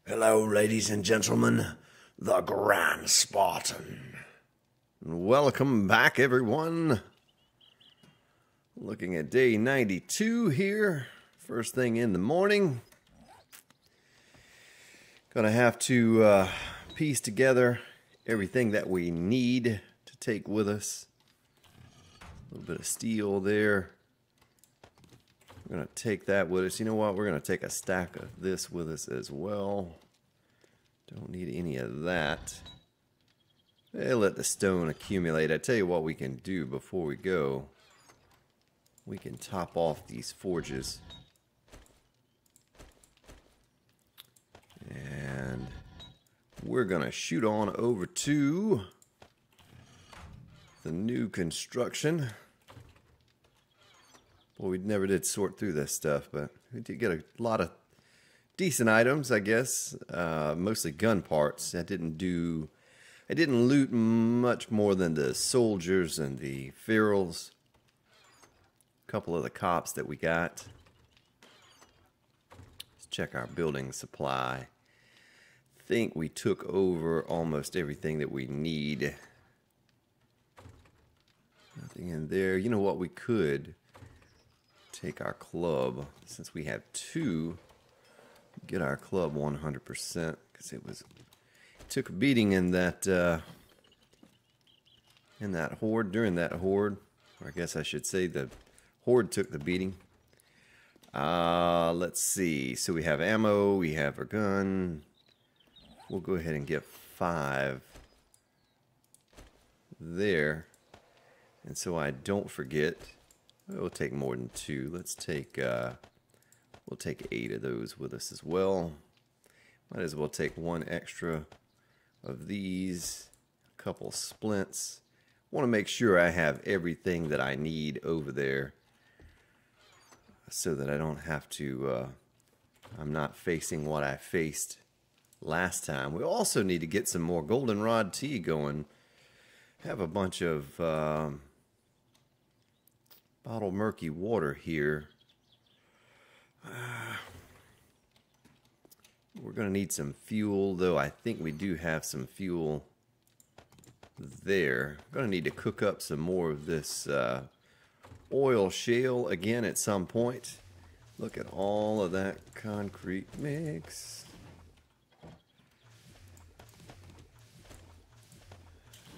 Hello, ladies and gentlemen, the Grand Spartan. Welcome back, everyone. Looking at day 92 here, first thing in the morning. Gonna have to piece together everything that we need to take with us. A little bit of steel there. We're going to take that with us. You know what? We're going to take a stack of this with us as well. Don't need any of that. Let the stone accumulate. I tell you what we can do before we go. We can top off these forges. And we're going to shoot on over to the new construction. Well, we never did sort through this stuff, but we did get a lot of decent items, I guess. Mostly gun parts. I didn't loot much more than the soldiers and the ferals. A couple of the cops that we got. Let's check our building supply. I think we took over almost everything that we need. Nothing in there. You know what, we could take our club, since we have two, get our club 100%, because it took a beating in that horde, during that horde, or I guess I should say the horde took the beating. Let's see, so we have ammo, we have our gun. We'll go ahead and get 5 there, and so I don't forget. We'll take more than 2. Let's take, we'll take 8 of those with us as well. Might as well take 1 extra of these, a couple splints. Want to make sure I have everything that I need over there so that I don't have to, I'm not facing what I faced last time. We also need to get some more goldenrod tea going. Have a bunch of bottled murky water here. We're going to need some fuel, though I think we do have some fuel there. I'm going to need to cook up some more of this oil shale again at some point. Look at all of that concrete mix.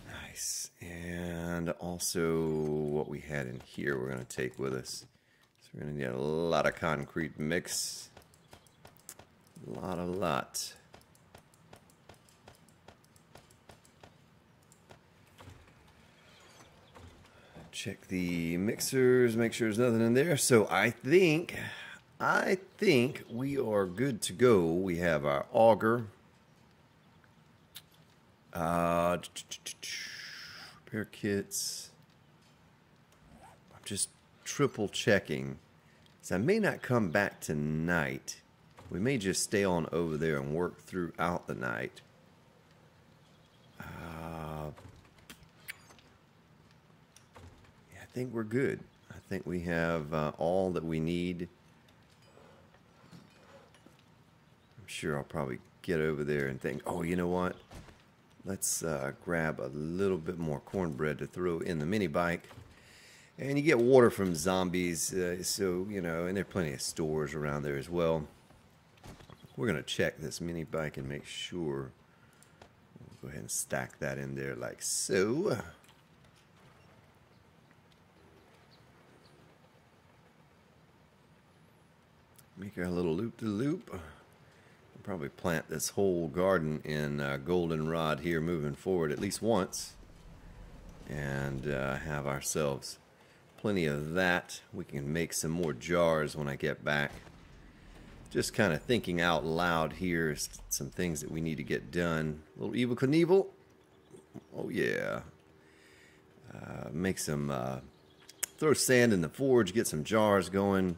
Nice. And also what we had in here we're going to take with us. So we're going to need a lot of concrete mix. A lot. Check the mixers, make sure there's nothing in there. So I think we are good to go. We have our auger. Repair kits. I'm just triple checking. So I may not come back tonight. We may just stay on over there and work throughout the night. Yeah, I think we're good. I think we have all that we need. I'm sure I'll probably get over there and think, oh, you know what? Let's grab a little bit more cornbread to throw in the mini bike. And you get water from zombies, so, you know, and there are plenty of stores around there as well. We're going to check this mini bike and make sure. We'll go ahead and stack that in there like so. Make our little loop-de-loop. We'll probably plant this whole garden in goldenrod here moving forward at least once. And have ourselves plenty of that. We can make some more jars when I get back. Just kind of thinking out loud here, some things that we need to get done. A little Evel Knievel. Oh yeah. Make some, throw sand in the forge, get some jars going.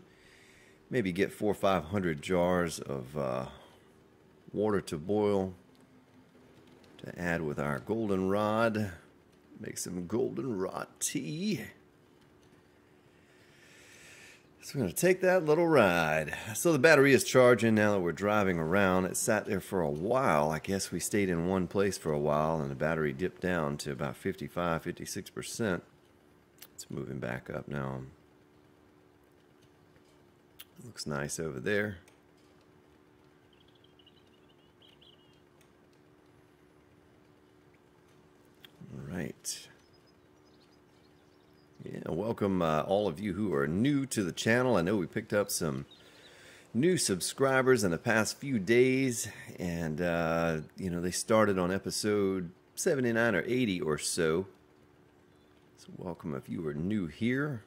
Maybe get 400 or 500 jars of water to boil to add with our goldenrod. Make some goldenrod tea. So we're going to take that little ride. So the battery is charging now that we're driving around. It sat there for a while. I guess we stayed in one place for a while and the battery dipped down to about 55, 56%. It's moving back up now. Looks nice over there. All right. Yeah, welcome all of you who are new to the channel. I know we picked up some new subscribers in the past few days, and you know, they started on episode 79 or 80 or so. So welcome if you are new here.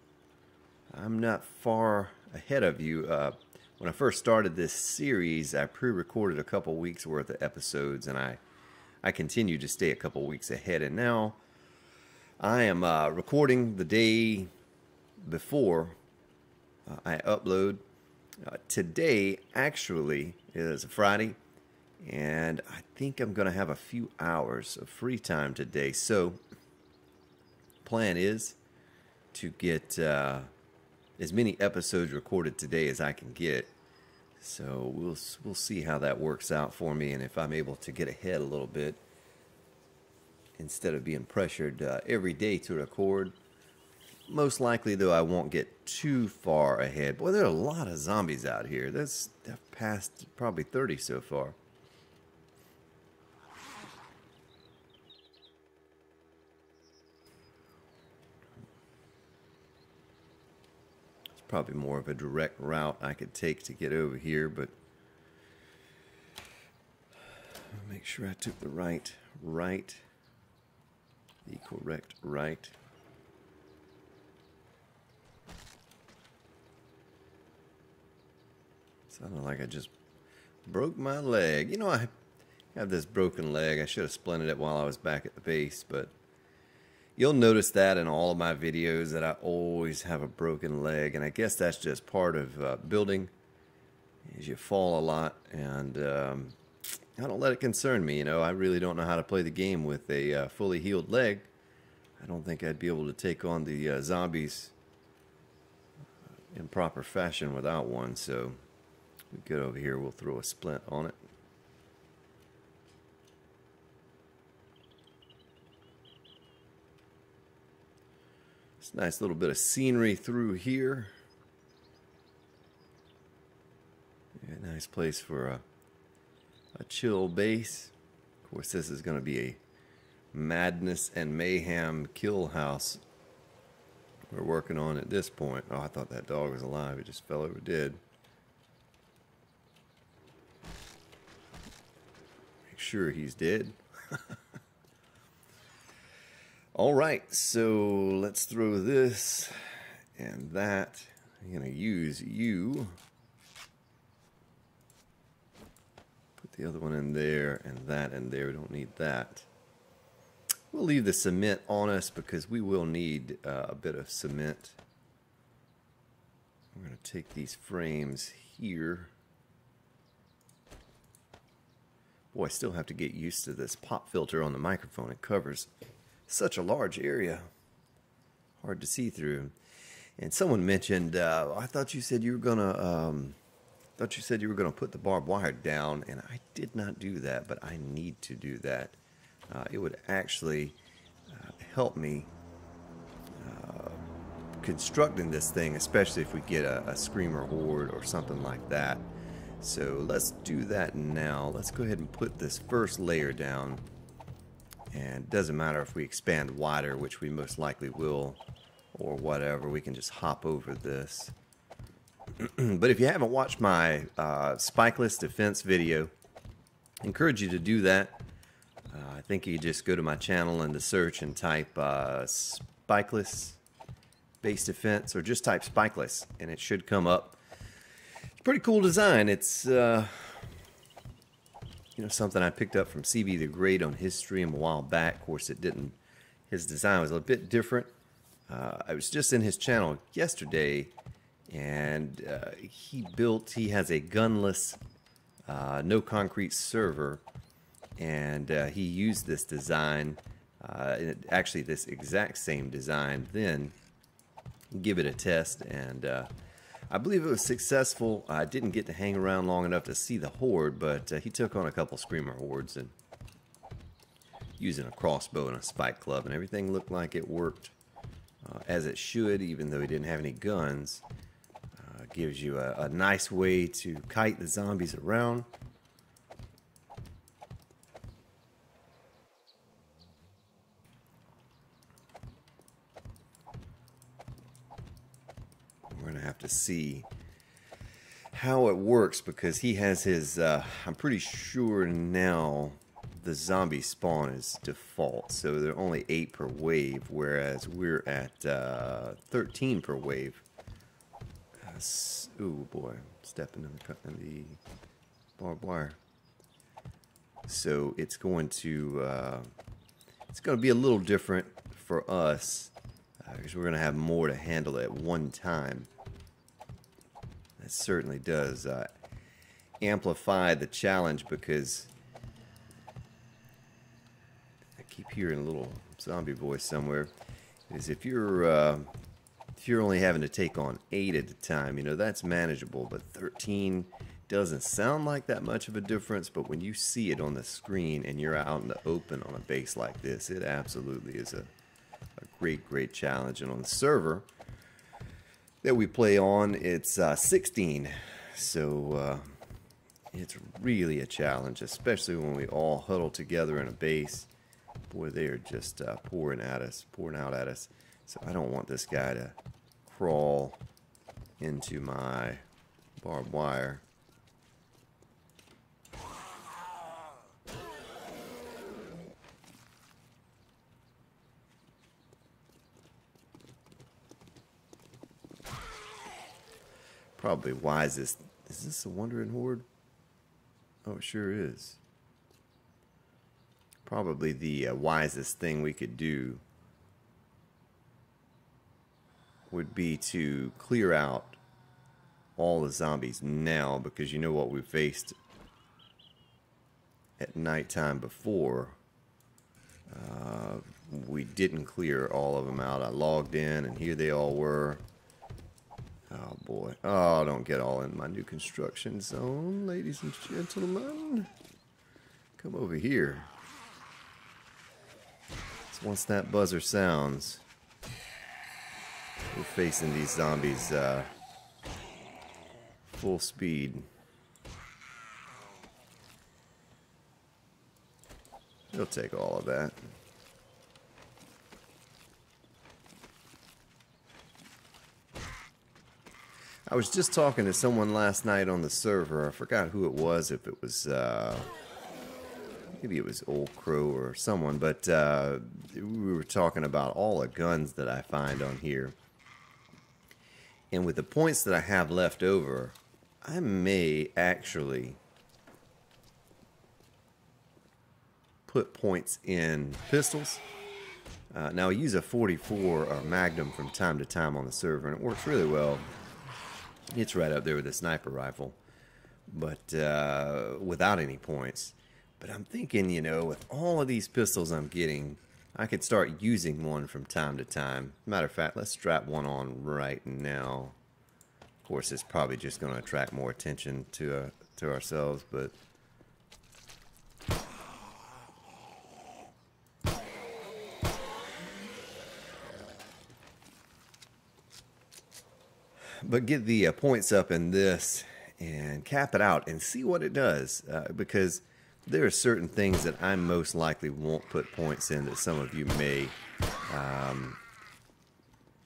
I'm not far ahead of you. When I first started this series, I pre-recorded a couple weeks worth of episodes, and I continue to stay a couple weeks ahead, and now I am recording the day before I upload. Today actually is a Friday, and I think I'm going to have a few hours of free time today. So plan is to get as many episodes recorded today as I can get. So we'll see how that works out for me, and if I'm able to get ahead a little bit instead of being pressured every day to record. Most likely, though, I won't get too far ahead. Boy, there are a lot of zombies out here. I've passed probably 30 so far. It's probably more of a direct route I could take to get over here, but I'll make sure I took the the correct right. Sounded like I just broke my leg. You know, I have this broken leg. I should have splinted it while I was back at the base, but you'll notice that in all of my videos that I always have a broken leg, and I guess that's just part of building, is you fall a lot, and I don't let it concern me. You know, I really don't know how to play the game with a fully healed leg. I don't think I'd be able to take on the zombies in proper fashion without one. So we get over here, we'll throw a splint on it. It's a nice little bit of scenery through here. Yeah, nice place for a chill base. Of course, this is going to be a madness and mayhem kill house we're working on at this point. Oh, I thought that dog was alive. It just fell over dead. Make sure he's dead. All right, so let's throw this and that. I'm going to use you. The other one in there and that in there. We don't need that. We'll leave the cement on us because we will need a bit of cement. We're going to take these frames here. Boy, I still have to get used to this pop filter on the microphone. It covers such a large area. Hard to see through. And someone mentioned, I thought you said you were going to... thought you said you were going to put the barbed wire down, and I did not do that, but I need to do that. It would actually help me constructing this thing, especially if we get a screamer horde or something like that. So let's do that now. Let's go ahead and put this first layer down. And it doesn't matter if we expand wider, which we most likely will, or whatever. We can just hop over this. But if you haven't watched my spikeless defense video, I encourage you to do that. I think you just go to my channel and the search and type spikeless base defense, or just type spikeless and it should come up. It's a pretty cool design. It's you know, something I picked up from CB the Great on his stream a while back. Of course, it didn't. His design was a bit different. I was just in his channel yesterday, and he has a gunless, no concrete server, and he used this design, actually this exact same design, then give it a test, and I believe it was successful. I didn't get to hang around long enough to see the horde, but he took on a couple screamer hordes and using a crossbow and a spike club, and everything looked like it worked as it should, even though he didn't have any guns. Gives you a nice way to kite the zombies around. We're going to have to see how it works, because he has his, I'm pretty sure now the zombie spawn is default, so there are only 8 per wave, whereas we're at 13 per wave. Ooh boy, stepping in the barbed wire. So it's going to be a little different for us, because we're going to have more to handle at one time. That certainly does amplify the challenge, because I keep hearing a little zombie voice somewhere. Is if you're only having to take on 8 at a time, you know, that's manageable, but 13 doesn't sound like that much of a difference, but when you see it on the screen and you're out in the open on a base like this, it absolutely is a great challenge. And on the server that we play on, it's 16, so it's really a challenge, especially when we all huddle together in a base. Boy, they are just pouring out at us. So I don't want this guy to crawl into my barbed wire. Probably wisest. Is this a wandering horde? Oh, it sure is. Probably the wisest thing we could do would be to clear out all the zombies now, because you know what we faced at nighttime before. We didn't clear all of them out. I logged in and here they all were. Oh boy. Oh, don't get all in my new construction zone, ladies and gentlemen. Come over here. So once that buzzer sounds, we're facing these zombies full speed. They'll take all of that. I was just talking to someone last night on the server. I forgot who it was, if it was maybe it was Old Crow or someone, but we were talking about all the guns that I find on here. And with the points that I have left over, I may actually put points in pistols. Now I use a 44 or Magnum from time to time on the server, and it works really well. It's right up there with a sniper rifle, but without any points. But I'm thinking, you know, with all of these pistols I'm getting, I could start using one from time to time. Matter of fact, let's strap one on right now. Of course, it's probably just going to attract more attention to ourselves, but get the points up in this and cap it out and see what it does, because there are certain things that I most likely won't put points in that some of you may.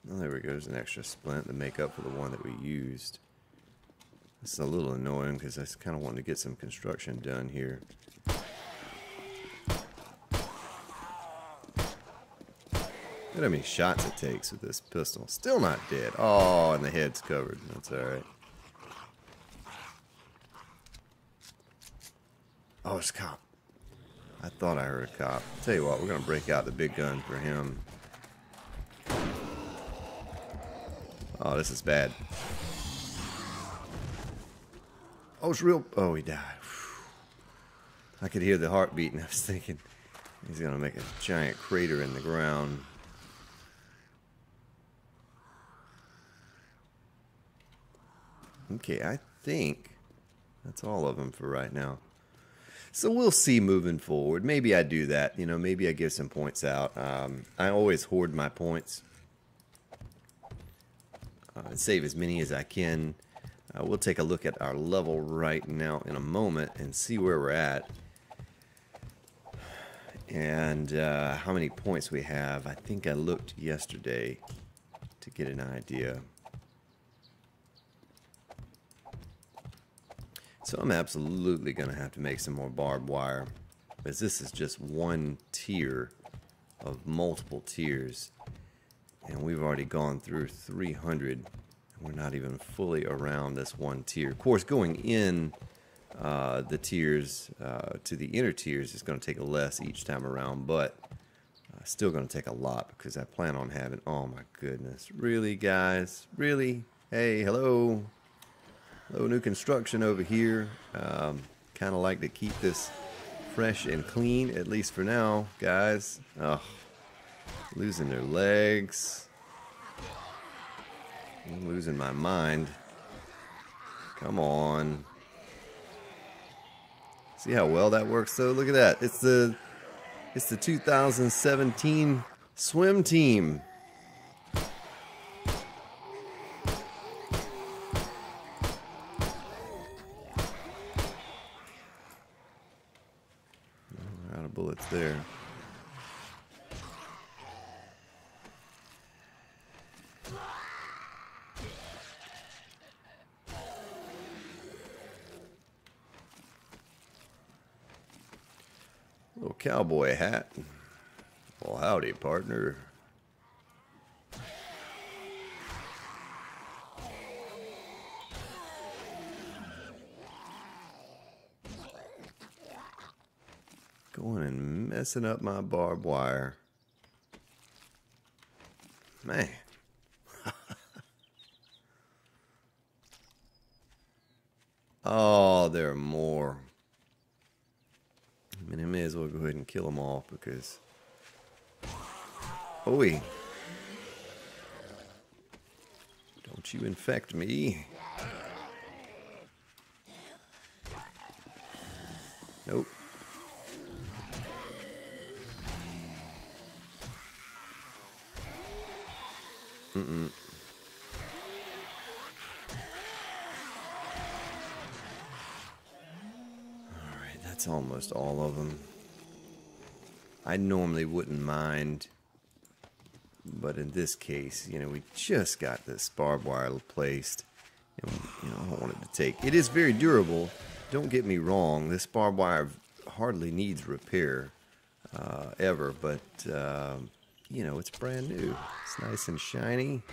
Well, there we go. There's an extra splint to make up for the one that we used. It's a little annoying because I kind of want to get some construction done here. Look how many shots it takes with this pistol. Still not dead. Oh, and the head's covered. That's alright. Oh, it's a cop. I thought I heard a cop. Tell you what, we're going to break out the big gun for him. Oh, this is bad. Oh, it's real. Oh, he died. I could hear the heartbeat, and I was thinking he's going to make a giant crater in the ground. Okay, I think that's all of them for right now. So we'll see moving forward. Maybe I do that. You know, maybe I give some points out. I always hoard my points. Save as many as I can. We'll take a look at our level right now in a moment and see where we're at. And how many points we have. I think I looked yesterday to get an idea. So I'm absolutely going to have to make some more barbed wire, because this is just one tier of multiple tiers, and we've already gone through 300, and we're not even fully around this one tier. Of course, going in the tiers to the inner tiers is going to take less each time around, but still going to take a lot, because I plan on having, oh my goodness, really guys, really? Hey, hello. Hello, new construction over here. Kind of like to keep this fresh and clean, at least for now, guys. Oh, losing their legs. I'm losing my mind. Come on. See how well that works though? Look at that. It's the 2017 swim team. We're out of bullets there. Little cowboy hat. Well, howdy, partner. Going and messing up my barbed wire. Man. Oh, there are more. I mean, I may as well go ahead and kill them all, because... Oi. Don't you infect me. Nope. Mm-mm. Alright, that's almost all of them. I normally wouldn't mind, but in this case, you know, we just got this barbed wire placed, and, you know, I don't want it to take... It is very durable, don't get me wrong. This barbed wire hardly needs repair, ever, but, you know, it's brand new. It's nice and shiny.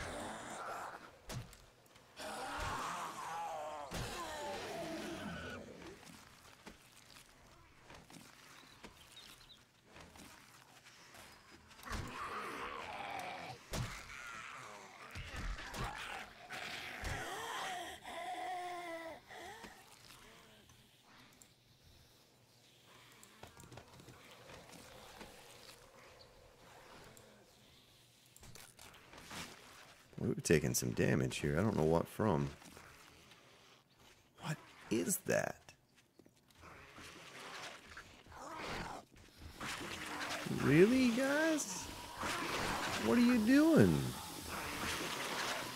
We're taking some damage here. I don't know what from. What is that? Really, guys? What are you doing?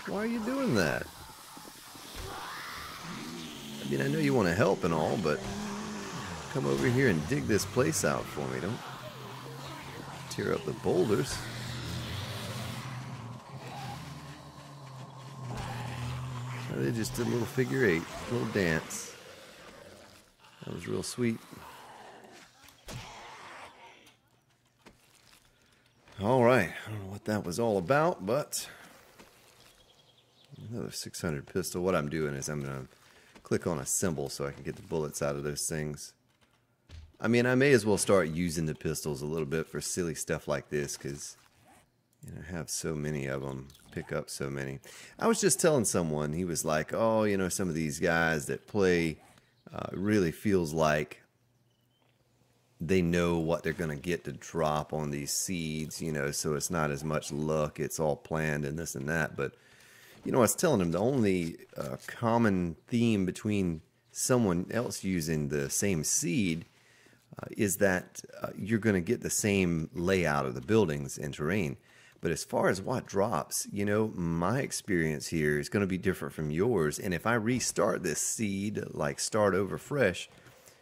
Why are you doing that? I mean, I know you want to help and all, but come over here and dig this place out for me. Don't tear up the boulders. They just did a little figure eight, a little dance. That was real sweet. All right, I don't know what that was all about, but another 600 pistol. What I'm doing is I'm going to click on a symbol so I can get the bullets out of those things. I mean, I may as well start using the pistols a little bit for silly stuff like this, because, you know, I have so many of them, pick up so many. I was just telling someone, he was like, oh, you know, some of these guys that play really feels like they know what they're going to get to drop on these seeds, you know, so it's not as much luck, it's all planned and this and that. But, You know, I was telling him the only common theme between someone else using the same seed is that you're going to get the same layout of the buildings and terrain. But as far as what drops, you know, my experience here is going to be different from yours. And if I restart this seed, like start over fresh,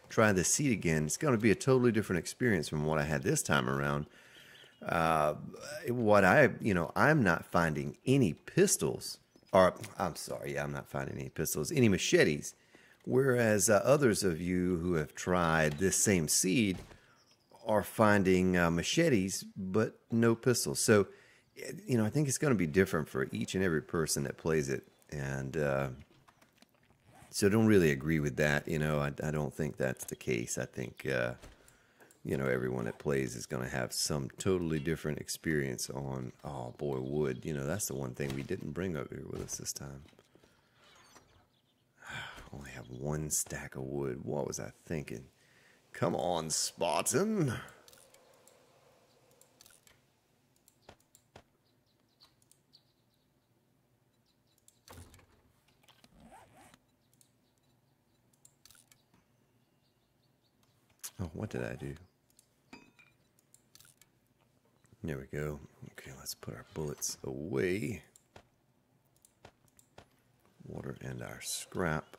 try this seed again, it's going to be a totally different experience from what I had this time around. I'm not finding any pistols, or I'm sorry, yeah, I'm not finding any pistols, any machetes. Whereas others of you who have tried this same seed are finding machetes, but no pistols. So, you know, I think it's going to be different for each and every person that plays it. And so I don't really agree with that. You know, I don't think that's the case. I think, you know, everyone that plays is going to have some totally different experience on, oh boy, wood. You know, that's the one thing we didn't bring up here with us this time. Only have one stack of wood. What was I thinking? Come on, Spartan. Oh, what did I do? There we go. Okay, let's put our bullets away. Water and our scrap.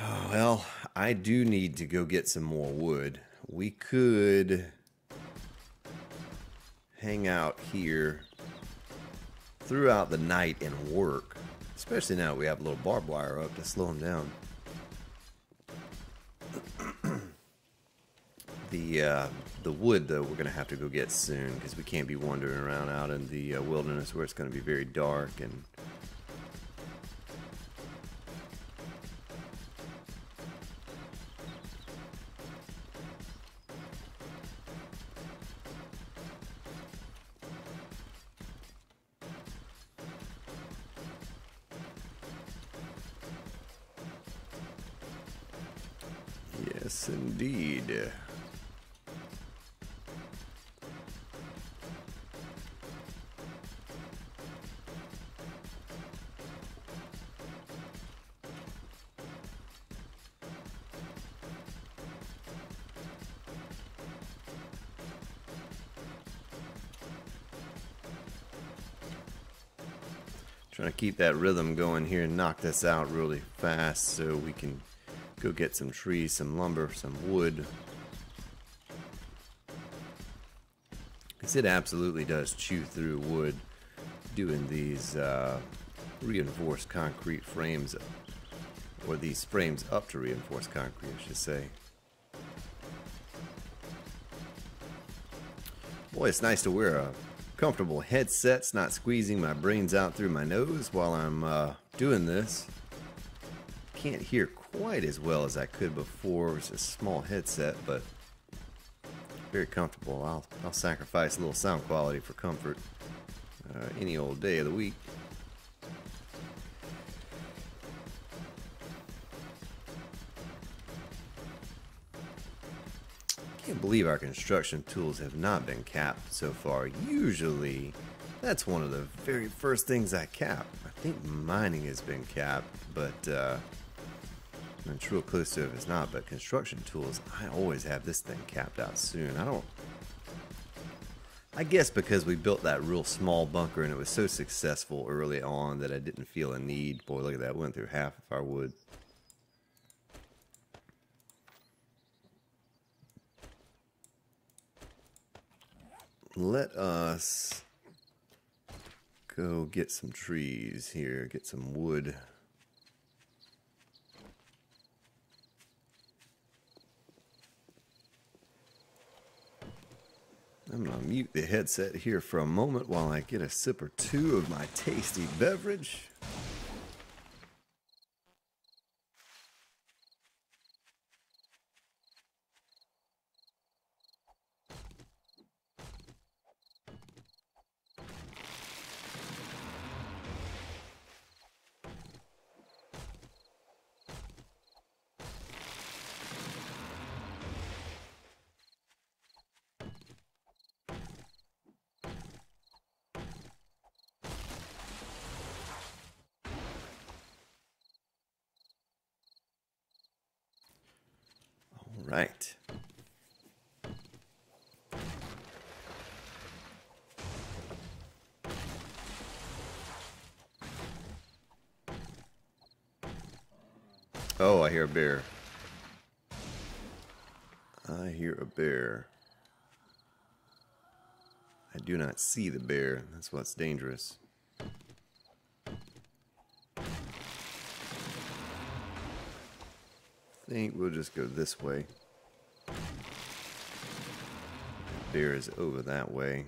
Oh, well, I do need to go get some more wood. We could hang out here throughout the night and work. Especially now we have a little barbed wire up to slow them down. The wood, though, we're going to have to go get soon because we can't be wandering around out in the wilderness where it's going to be very dark and... Yes, indeed. Trying to keep that rhythm going here and knock this out really fast so we can go get some trees, some lumber, some wood. Because it absolutely does chew through wood doing these reinforced concrete frames, or these frames up to reinforced concrete, I should say. Boy, it's nice to wear a comfortable headset. It's not squeezing my brains out through my nose while I'm doing this. Can't hear quite as well as I could before. It's a small headset, but very comfortable. I'll sacrifice a little sound quality for comfort any old day of the week. Can't believe our construction tools have not been capped so far. Usually, that's one of the very first things I cap. I think mining has been capped, but I'm real close to it if it's not. But construction tools, I always have this thing capped out soon. I guess because we built that real small bunker and it was so successful early on that I didn't feel a need. Boy, look at that. We went through half of our wood. Let us go get some trees here, get some wood. I'm going to mute the headset here for a moment while I get a sip or two of my tasty beverage. right. Oh, I hear a bear. I hear a bear. I do not see the bear. That's what's dangerous. I think we'll just go this way. The bear is over that way.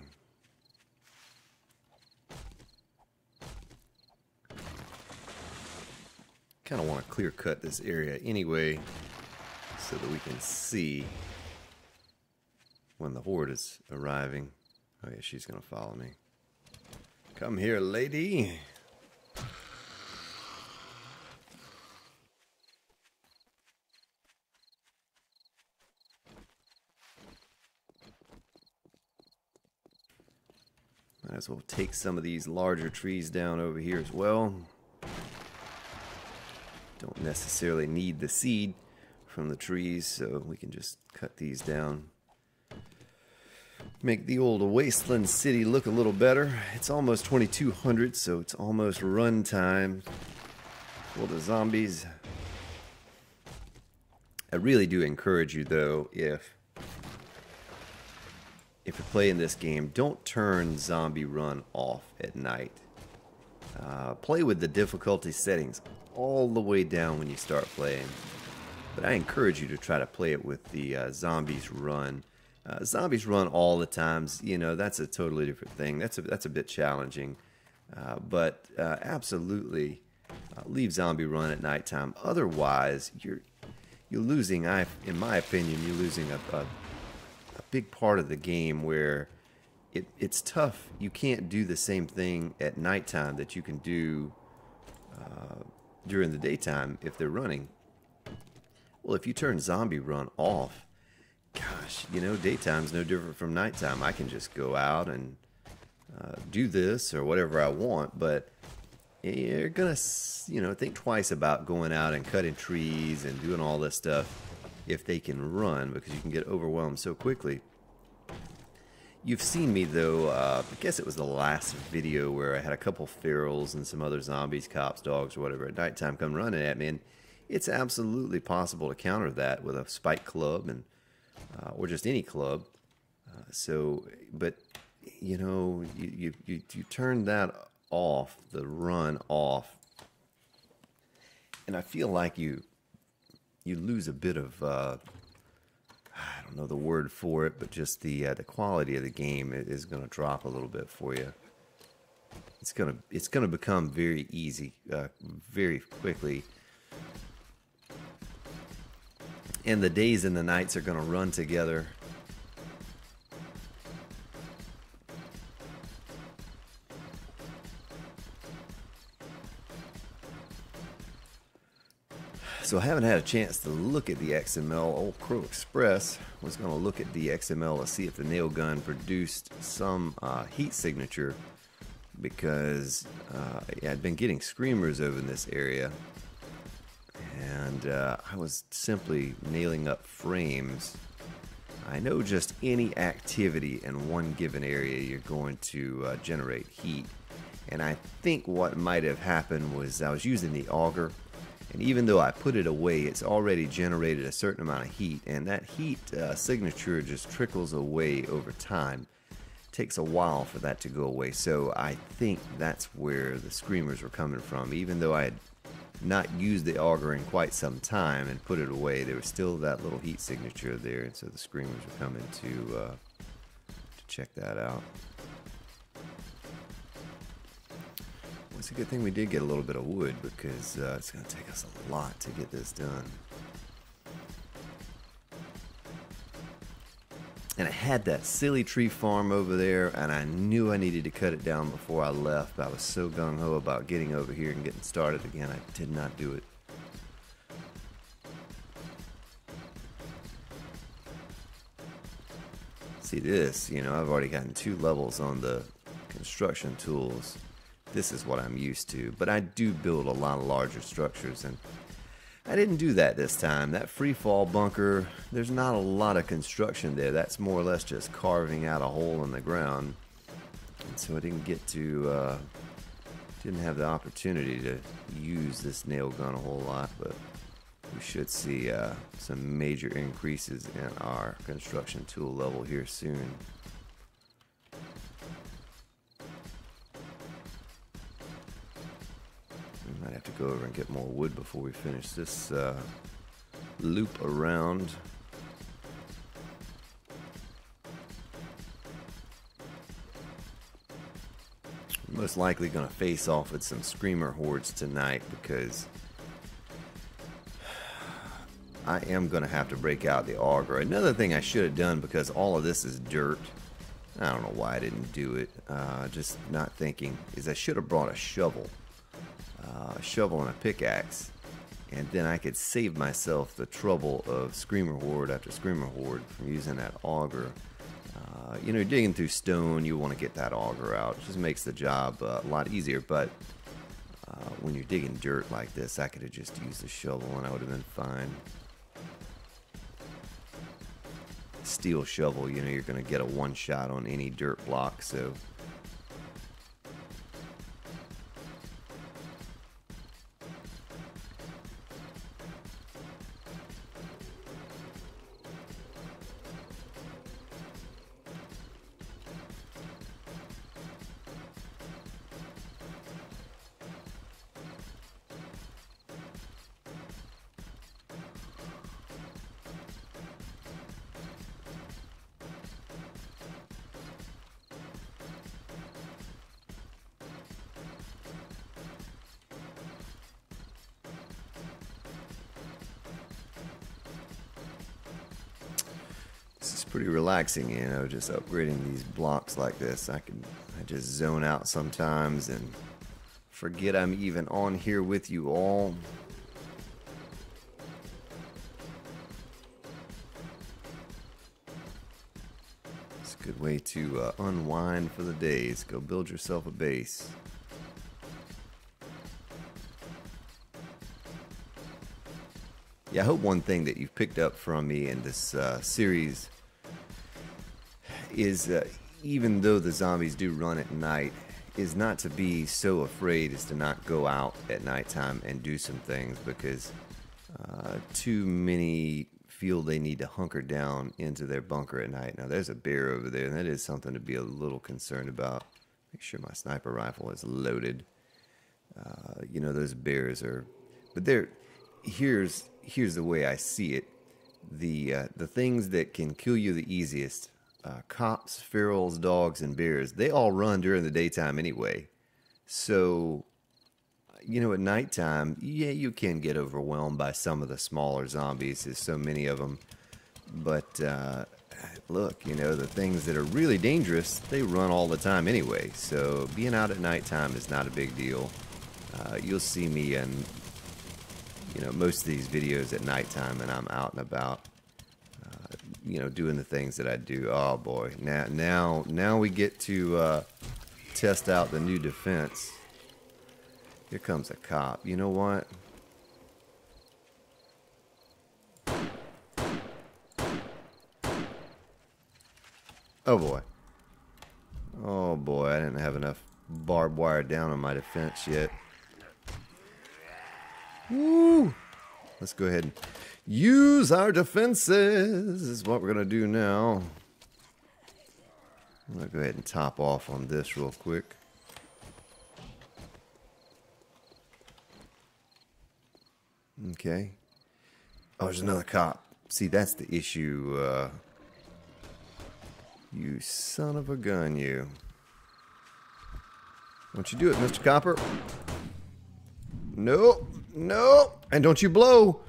Kind of want to clear cut this area anyway so that we can see when the horde is arriving. Oh yeah, she's gonna follow me. Come here, lady. Might as well take some of these larger trees down over here as well. Don't necessarily need the seed from the trees, so we can just cut these down. Make the old wasteland city look a little better. It's almost 2200, so it's almost run time for the zombies. I really do encourage you, though, if you're playing this game, don't turn Zombie Run off at night. Play with the difficulty settings all the way down when you start playing. But I encourage you to try to play it with the Zombies Run. Zombies Run all the times, you know, that's a totally different thing. That's a bit challenging. But absolutely leave Zombie Run at nighttime. Otherwise, you're losing, in my opinion, you're losing a big part of the game where it's tough. You can't do the same thing at nighttime that you can do during the daytime if they're running. Well, if you turn Zombie Run off, gosh, you know, daytime's no different from nighttime. I can just go out and do this or whatever I want, but you're gonna, you know, think twice about going out and cutting trees and doing all this stuff if they can run, because you can get overwhelmed so quickly. You've seen me, though, I guess it was the last video where I had a couple ferals and some other zombies, cops, dogs, or whatever at nighttime come running at me, and it's absolutely possible to counter that with a spike club and or just any club. But you know, you turn that off, the run off, and I feel like you lose a bit of I don't know the word for it, but just the quality of the game is going to drop a little bit for you. It's gonna become very easy, very quickly, and the days and the nights are going to run together. So I haven't had a chance to look at the XML. Old Crow Express was going to look at the XML to see if the nail gun produced some heat signature, because I'd been getting screamers over in this area, and I was simply nailing up frames. I know just any activity in one given area, you're going to generate heat. And I think what might have happened was I was using the auger, and even though I put it away, it's already generated a certain amount of heat, and that heat signature just trickles away over time. It takes a while for that to go away, so I think that's where the screamers were coming from. Even though I had not used the auger in quite some time and put it away, there was still that little heat signature there, and so the screamers were coming to check that out. It's a good thing we did get a little bit of wood, because it's going to take us a lot to get this done. And I had that silly tree farm over there, and I knew I needed to cut it down before I left. I was so gung-ho about getting over here and getting started again, I did not do it. See this, you know, I've already gotten 2 levels on the construction tools. This is what I'm used to, but I do build a lot of larger structures, and I didn't do that this time. That free fall bunker, there's not a lot of construction there. That's more or less just carving out a hole in the ground. And so I didn't get to, didn't have the opportunity to use this nail gun a whole lot, but we should see some major increases in our construction tool level here soon. We might have to go over and get more wood before we finish this loop around. I'm most likely going to face off with some screamer hordes tonight because I am going to have to break out the auger. Another thing I should have done, because all of this is dirt, I don't know why I didn't do it, just not thinking, is I should have brought a shovel and a pickaxe, and then I could save myself the trouble of screamer horde after screamer horde from using that auger. You know, digging through stone, you want to get that auger out. It just makes the job a lot easier, but when you're digging dirt like this, I could have just used the shovel and I would have been fine. Steel shovel, you know, you're going to get a one shot on any dirt block, so pretty relaxing, you know, just upgrading these blocks like this. I just zone out sometimes and forget I'm even on here with you all. It's a good way to unwind for the days. Go build yourself a base. Yeah, I hope one thing that you've picked up from me in this series is even though the zombies do run at night, is not to be so afraid as to not go out at nighttime and do some things, because too many feel they need to hunker down into their bunker at night. Now there's a bear over there, and that is something to be a little concerned about. Make sure my sniper rifle is loaded. You know, those bears are, but here's the way I see it. The things that can kill you the easiest, cops, ferals, dogs, and bears, they all run during the daytime anyway. So, you know, at nighttime, yeah, you can get overwhelmed by some of the smaller zombies. There's so many of them. But, look, you know, the things that are really dangerous, they run all the time anyway. So being out at nighttime is not a big deal. You'll see me in, you know, most of these videos at nighttime, and I'm out and about, you know, doing the things that I do. Oh boy, now we get to test out the new defense. Here comes a cop. You know what? Oh boy. Oh boy, I didn't have enough barbed wire down on my defense yet. Woo! Let's go ahead and use our defenses. This is what we're going to do now. I'm going to go ahead and top off on this real quick. Okay. Oh, there's another cop. See, that's the issue. You son of a gun, you. Don't you do it, Mr. Copper. No, no. And don't you blow.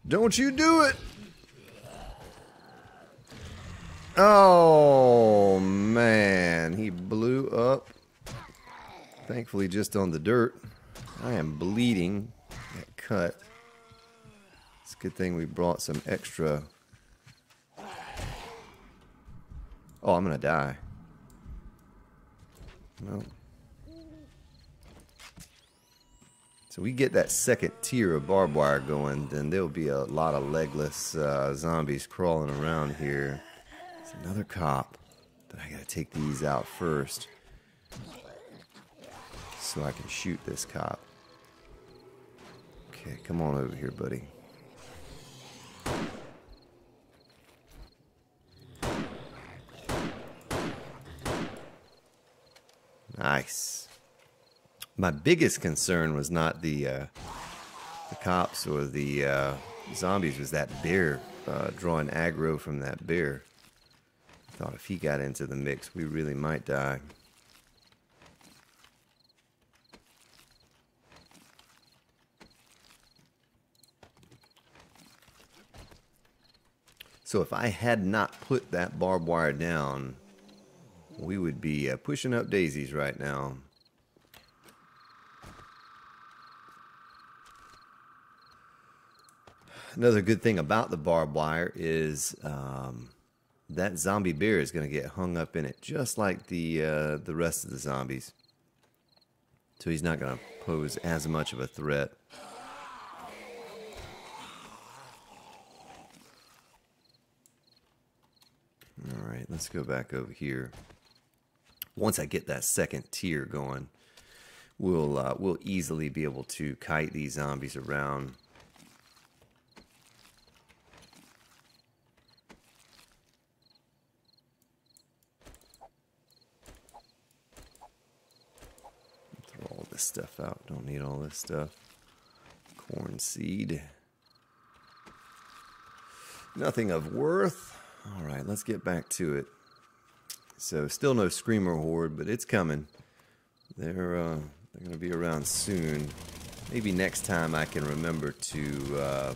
Don't you do it. Oh, man. He blew up. Thankfully, just on the dirt. I am bleeding. That cut. It's a good thing we brought some extra. Oh, I'm going to die. No. So we get that second tier of barbed wire going, then there'll be a lot of legless zombies crawling around here. It's another cop, but I gotta take these out first so I can shoot this cop. Okay, come on over here, buddy. Nice. My biggest concern was not the cops or the zombies, was that bear, drawing aggro from that bear. I thought if he got into the mix, we really might die. So if I had not put that barbed wire down, we would be pushing up daisies right now. Another good thing about the barbed wire is that zombie bear is going to get hung up in it, just like the rest of the zombies. So he's not going to pose as much of a threat. All right, let's go back over here. Once I get that second tier going, we'll easily be able to kite these zombies around. Throw all this stuff out. Don't need all this stuff. Corn seed. Nothing of worth. All right, let's get back to it. So still no screamer horde, but it's coming. They're going to be around soon. Maybe next time I can remember to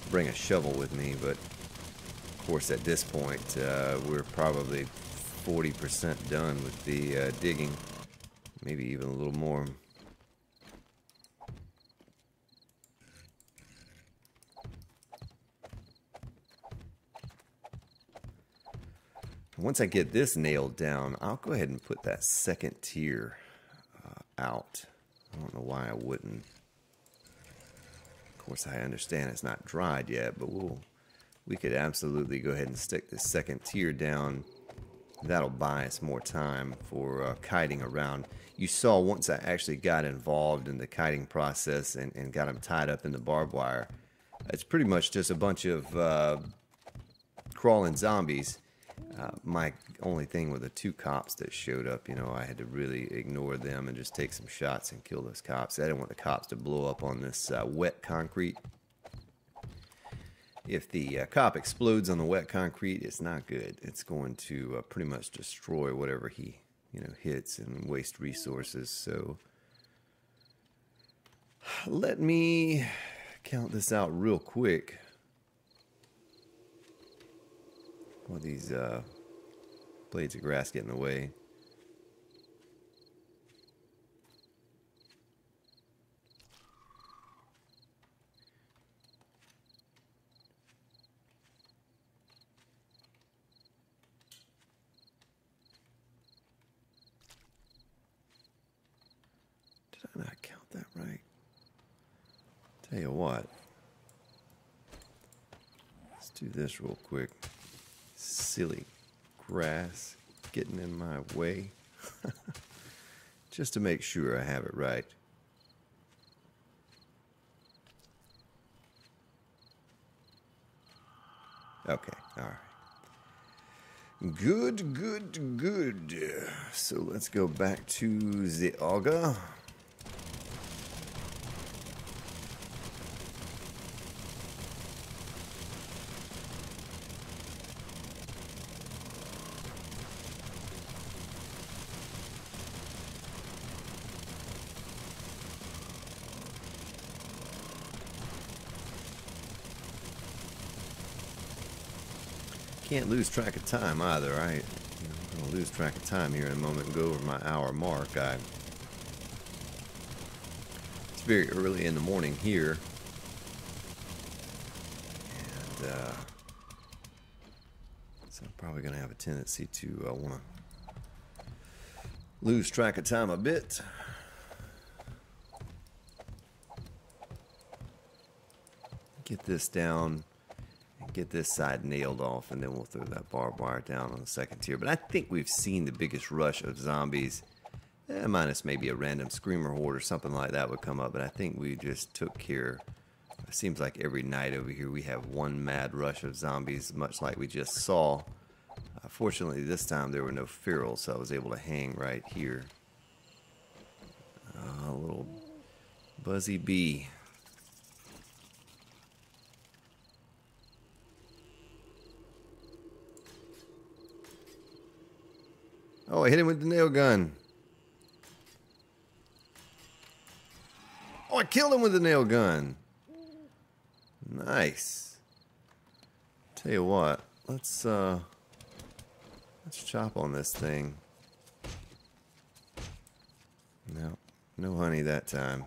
bring a shovel with me, but of course at this point we're probably 40% done with the digging, maybe even a little more. Once I get this nailed down, I'll go ahead and put that second tier out. I don't know why I wouldn't. Of course, I understand it's not dried yet, but we could absolutely go ahead and stick the second tier down. That'll buy us more time for kiting around. You saw once I actually got involved in the kiting process and got them tied up in the barbed wire, it's pretty much just a bunch of crawling zombies. My only thing were the two cops that showed up. You know, I had to really ignore them and just take some shots and kill those cops. I didn't want the cops to blow up on this wet concrete. If the cop explodes on the wet concrete, it's not good. It's going to pretty much destroy whatever he, hits and waste resources. So let me count this out real quick. All these blades of grass get in the way. Did I not count that right? Tell you what. Let's do this real quick. Silly grass getting in my way. Just to make sure I have it right. Okay, all right. Good, good, good. So let's go back to the auger. Can't lose track of time either. I'm going to lose track of time here in a moment and go over my hour mark. It's very early in the morning here. And so I'm probably going to have a tendency to want to lose track of time a bit. get this down and get this side nailed off, and then we'll throw that barbed wire down on the second tier. But I think we've seen the biggest rush of zombies, minus maybe a random screamer horde or something like that would come up, but I think we just took care. It seems like every night over here we have one mad rush of zombies, much like we just saw. Fortunately, this time there were no ferals, so I was able to hang right here. A little buzzy bee. Oh, I hit him with the nail gun. Oh, I killed him with the nail gun. Nice. Tell you what, let's chop on this thing. No, no honey that time.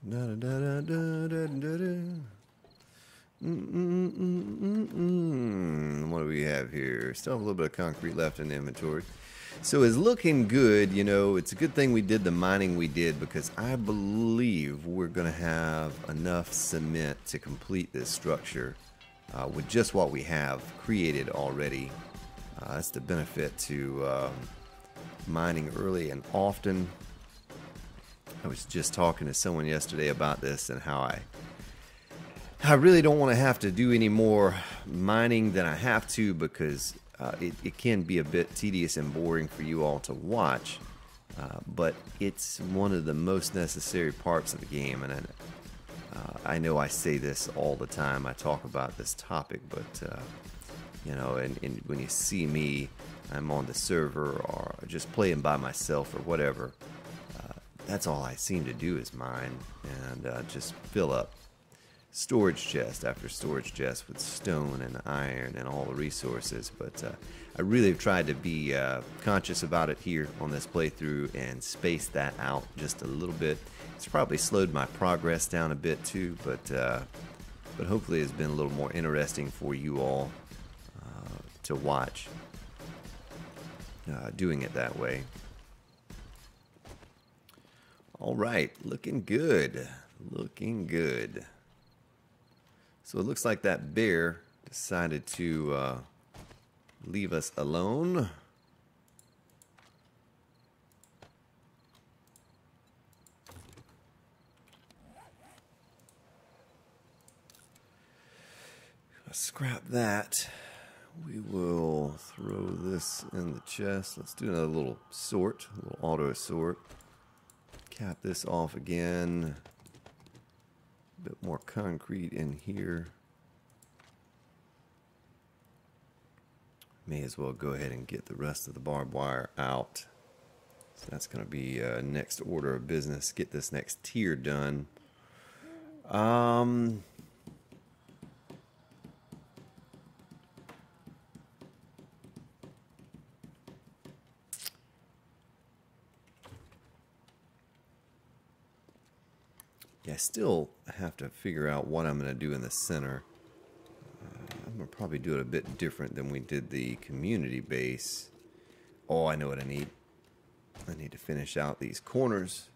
Da da da da da da da. What do we have here? Still have a little bit of concrete left in the inventory. So it's looking good. You know, it's a good thing we did the mining we did, because I believe we're going to have enough cement to complete this structure with just what we have created already. That's the benefit to mining early and often. I was just talking to someone yesterday about this and how I really don't want to have to do any more mining than I have to, because it can be a bit tedious and boring for you all to watch, but it's one of the most necessary parts of the game. And I know I say this all the time, I talk about this topic, but you know, and when you see me, I'm on the server or just playing by myself or whatever, that's all I seem to do is mine and just fill up storage chest after storage chest with stone and iron and all the resources. But I really have tried to be conscious about it here on this playthrough and space that out just a little bit. It's probably slowed my progress down a bit too, but hopefully it's been a little more interesting for you all to watch doing it that way. All right, looking good, looking good. So it looks like that bear decided to leave us alone. Scrap that. We will throw this in the chest. Let's do another little sort, a little auto sort. Cap this off again. A bit more concrete in here. May as well go ahead and get the rest of the barbed wire out. So that's going to be next order of business. Get this next tier done. Yeah, I still have to figure out what I'm going to do in the center. I'm going to probably do it a bit different than we did the community base. Oh, I know what I need. I need to finish out these corners.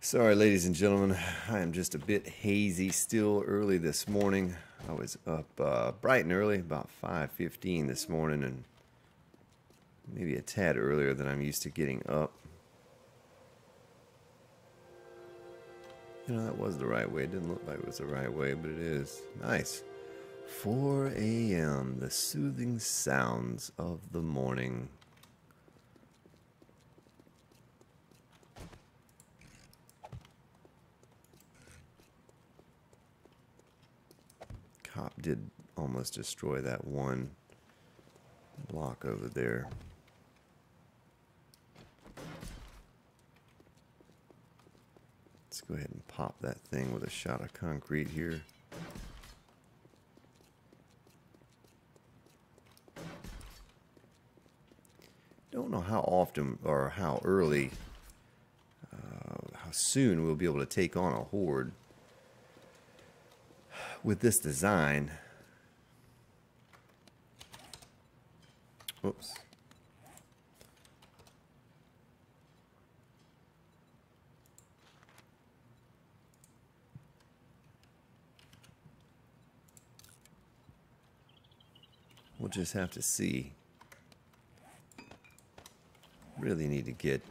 Sorry, ladies and gentlemen, I am just a bit hazy still early this morning. I was up bright and early, about 5:15 this morning, and maybe a tad earlier than I'm used to getting up. You know, that was the right way. It didn't look like it was the right way, but it is. Nice. 4 a.m., the soothing sounds of the morning. Cop did almost destroy that one block over there. Let's go ahead and pop that thing with a shot of concrete here. Don't know how often or how early, how soon we'll be able to take on a horde with this design. Whoops. We'll just have to see. Really need to get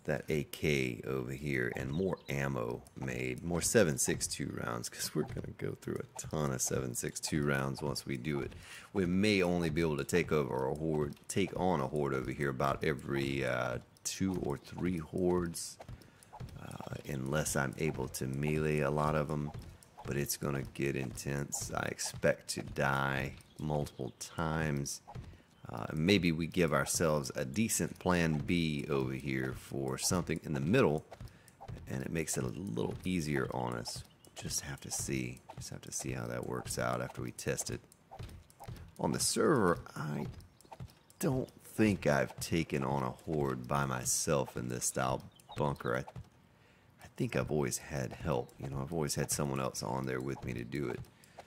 that AK over here and more ammo made, more 7.62 rounds, because we're going to go through a ton of 7.62 rounds once we do it. We may only be able to take on a horde over here about every 2 or 3 hordes, unless I'm able to melee a lot of them. But it's going to get intense. I expect to die multiple times. Maybe we give ourselves a decent plan B over here for something in the middle, and it makes it a little easier on us. Just have to see. Just have to see how that works out after we test it. On the server, I don't think I've taken on a horde by myself in this style bunker. I think I've always had help. You know, I've always had someone else on there with me to do it.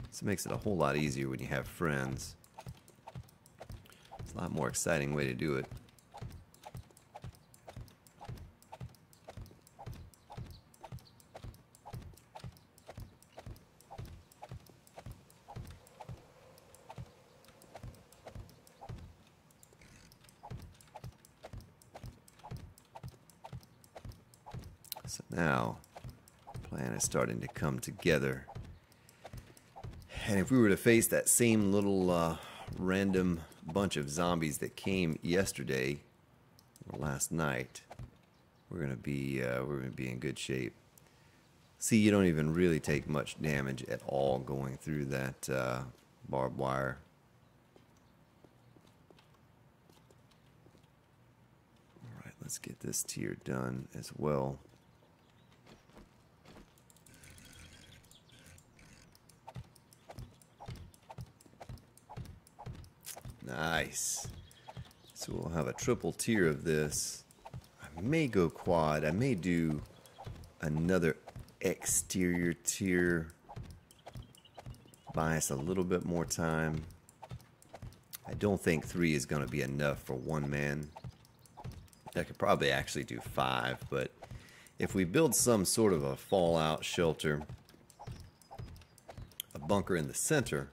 This makes it a whole lot easier when you have friends. It's a lot more exciting way to do it. So now, the plan is starting to come together. And if we were to face that same little random bunch of zombies that came yesterday or last night, we're gonna be in good shape. See, you don't even really take much damage at all going through that barbed wire. All right, let's get this tier done as well. Nice. So we'll have a triple tier of this. I may go quad. I may do another exterior tier. Buy us a little bit more time. I don't think 3 is going to be enough for one man. I could probably actually do 5, but if we build some sort of a fallout shelter, a bunker in the center,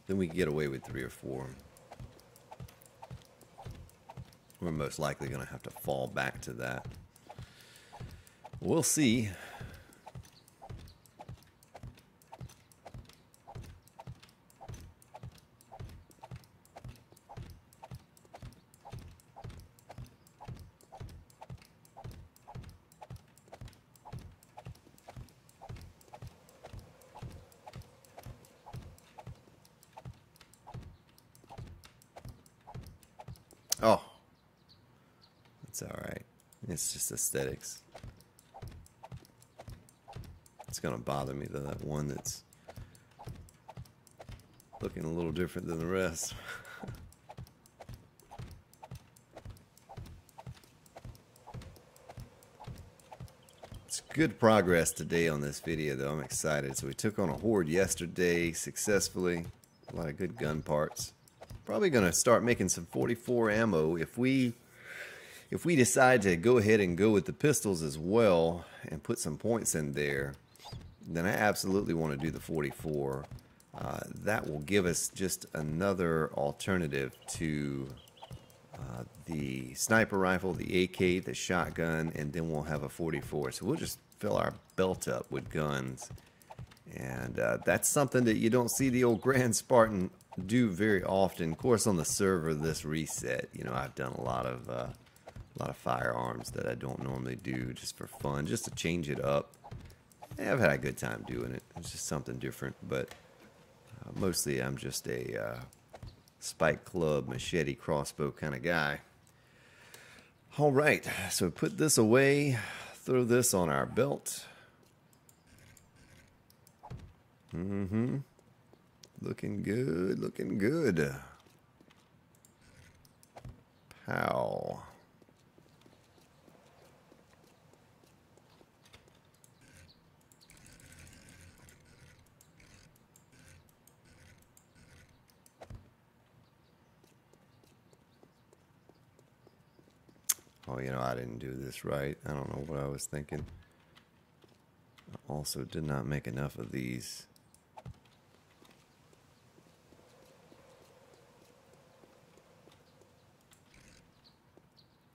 then we can get away with 3 or 4. We're most likely going to have to fall back to that. We'll see. Oh, that's all right. It's just aesthetics. It's gonna bother me though, that one that's looking a little different than the rest. It's good progress today on this video though. I'm excited. So we took on a horde yesterday successfully. A lot of good gun parts. Probably going to start making some 44 ammo if we decide to go ahead and go with the pistols as well and put some points in there. Then I absolutely want to do the 44. That will give us just another alternative to the sniper rifle, the AK, the shotgun, and then we'll have a 44. So we'll just fill our belt up with guns. And that's something that you don't see the old Grand Spartan do very often. Of course, on the server this reset, you know, I've done a lot of firearms that I don't normally do just for fun, just to change it up. Yeah, I've had a good time doing it. It's just something different, but mostly I'm just a spike club, machete, crossbow kind of guy. All right, so put this away, throw this on our belt. Looking good, looking good. Pow. Oh, you know, I didn't do this right. I don't know what I was thinking. Also did not make enough of these.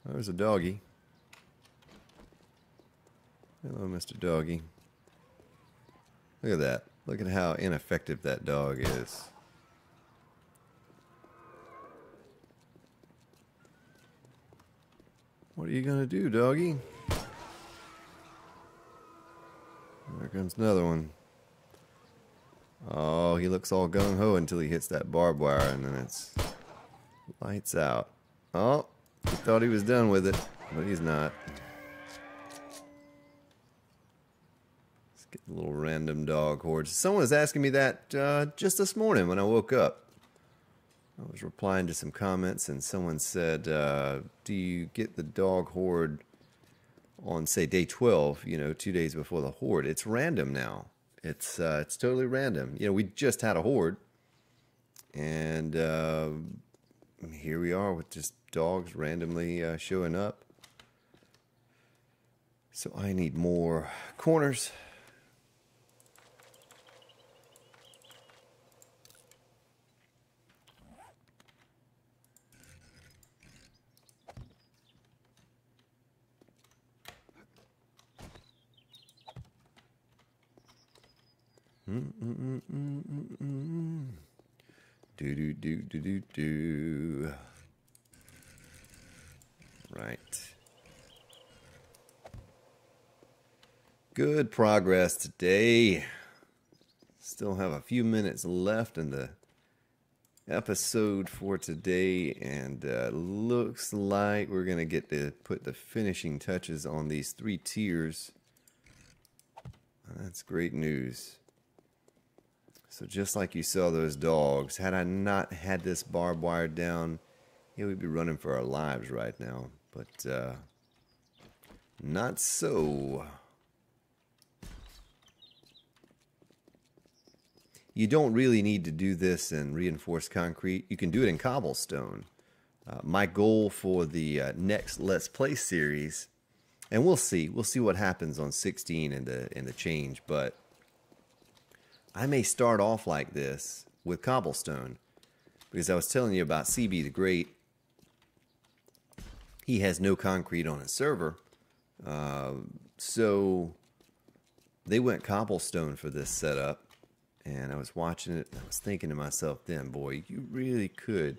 There's a doggy. Hello, Mr. Doggy. Look at that. Look at how ineffective that dog is. What are you gonna do, doggy? There comes another one. Oh, he looks all gung-ho until he hits that barbed wire, and then it's lights out. Oh, he thought he was done with it, but he's not. Let's get a little random dog horde. Someone was asking me that just this morning when I woke up. I was replying to some comments, and someone said, do you get the dog horde on, say, day 12, 2 days before the horde? It's random now. It's totally random. We just had a horde, and here we are with just dogs randomly showing up. So I need more corners. Do. Right. Good progress today. Still have a few minutes left in the episode for today, and looks like we're going to get to put the finishing touches on these 3 tiers. That's great news. So just like you saw those dogs, had I not had this barbed wire down, we'd be running for our lives right now. But not so. You don't really need to do this in reinforced concrete. You can do it in cobblestone. My goal for the next Let's Play series, and we'll see what happens on 16 in the change, but I may start off like this with cobblestone, because I was telling you about CB the Great. He has no concrete on his server, so they went cobblestone for this setup, and I was watching it, and I was thinking to myself then, boy, you really could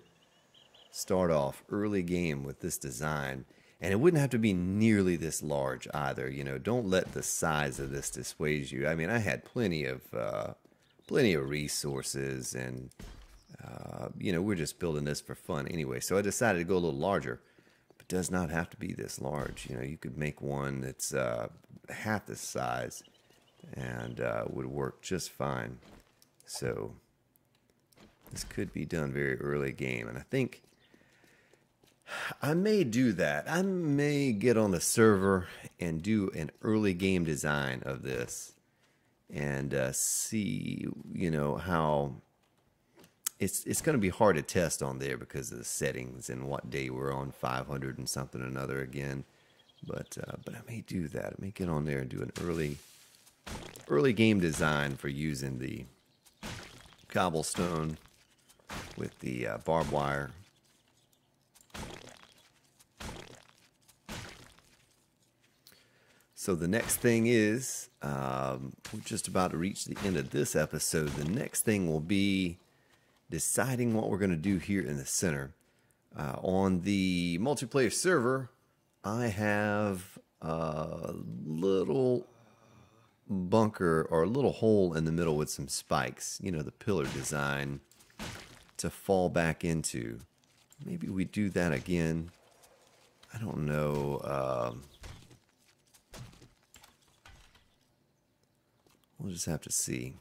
start off early game with this design, and it wouldn't have to be nearly this large either. Don't let the size of this dissuade you. I mean, I had plenty of resources, and we're just building this for fun anyway, so I decided to go a little larger. But it does not have to be this large. You could make one that's half this size, and would work just fine. So this could be done very early game, and I think I may do that. I may get on the server and do an early game design of this, and see, how it's going to be hard to test on there because of the settings and what day we're on, 500 and something or another again. But I may do that. I may get on there and do an early game design for using the cobblestone with the barbed wire. So the next thing is, we're just about to reach the end of this episode. The next thing will be deciding what we're going to do here in the center. On the multiplayer server, I have a little bunker or a little hole in the middle with some spikes, the pillar design to fall back into. Maybe we do that again. I don't know. We'll just have to see.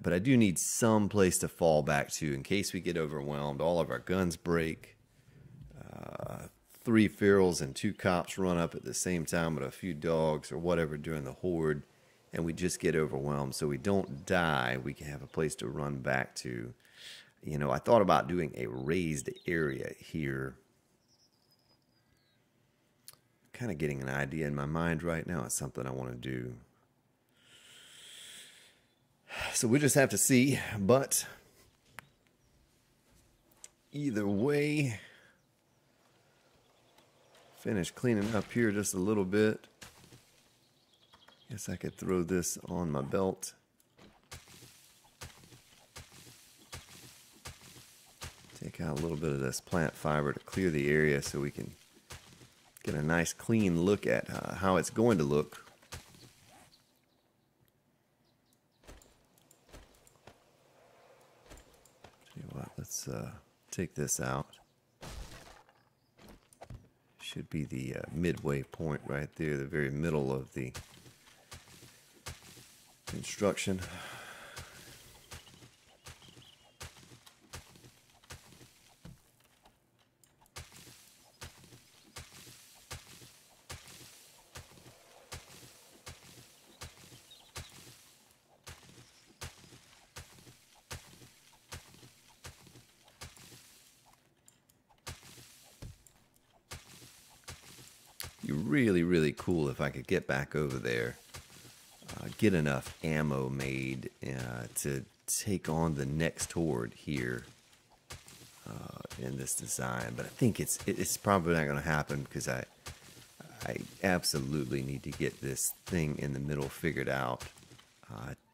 But I do need some place to fall back to in case we get overwhelmed. All of our guns break. 3 ferals and 2 cops run up at the same time with a few dogs or whatever during the horde, and we just get overwhelmed. So we don't die. We can have a place to run back to. I thought about doing a raised area here. kind of getting an idea in my mind right now. It's something I want to do. So we just have to see, but either way, finish cleaning up here just a little bit. Guess I could throw this on my belt. Take out a little bit of this plant fiber to clear the area so we can get a nice clean look at how it's going to look. Tell you what, let's take this out. Should be the midway point right there, the very middle of the construction. Really cool if I could get back over there, get enough ammo made to take on the next horde here in this design. But I think it's probably not going to happen because I absolutely need to get this thing in the middle figured out.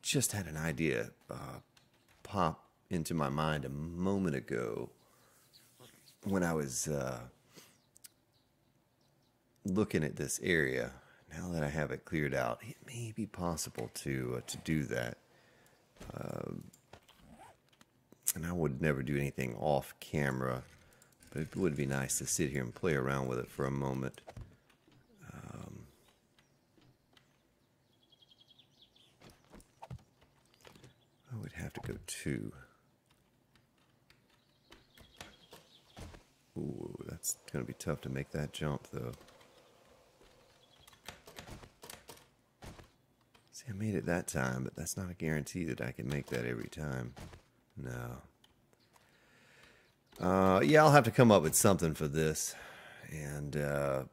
Just had an idea pop into my mind a moment ago when I was looking at this area. Now that I have it cleared out, it may be possible to do that. And I would never do anything off camera, but it would be nice to sit here and play around with it for a moment. I would have to go 2. Ooh, that's going to be tough to make that jump, though. See, I made it that time, but that's not a guarantee that I can make that every time. No. Yeah, I'll have to come up with something for this. And I'll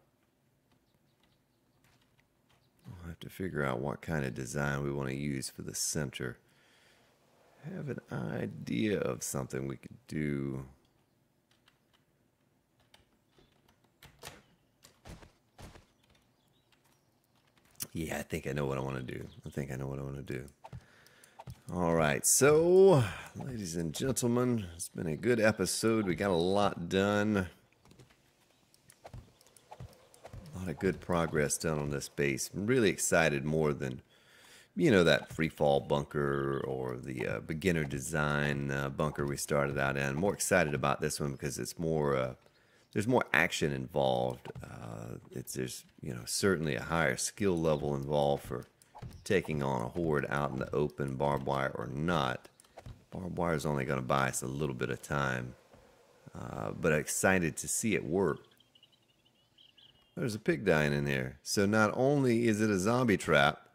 have to figure out what kind of design we want to use for the center. I have an idea of something we could do. Yeah, I think I know what I want to do. All right, so, ladies and gentlemen, it's been a good episode. We got a lot done. A lot of good progress done on this base. I'm really excited more than, you know, that free fall bunker or the beginner design bunker we started out in. More excited about this one because it's more... there's more action involved. There's, you know, certainly a higher skill level involved for taking on a horde out in the open, barbed wire or not. Barbed wire is only going to buy us a little bit of time, but I'm excited to see it work. There's a pig dying in there. So not only is it a zombie trap,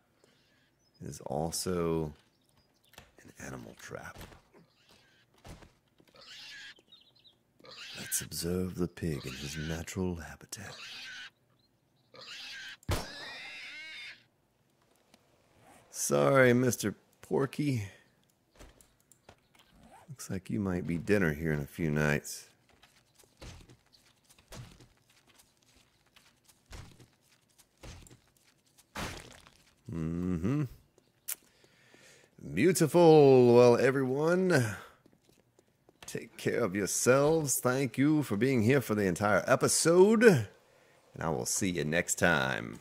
it is also an animal trap. Let's observe the pig in his natural habitat. Sorry, Mr. Porky. Looks like you might be dinner here in a few nights. Beautiful. Well, everyone, take care of yourselves. Thank you for being here for the entire episode. And I will see you next time.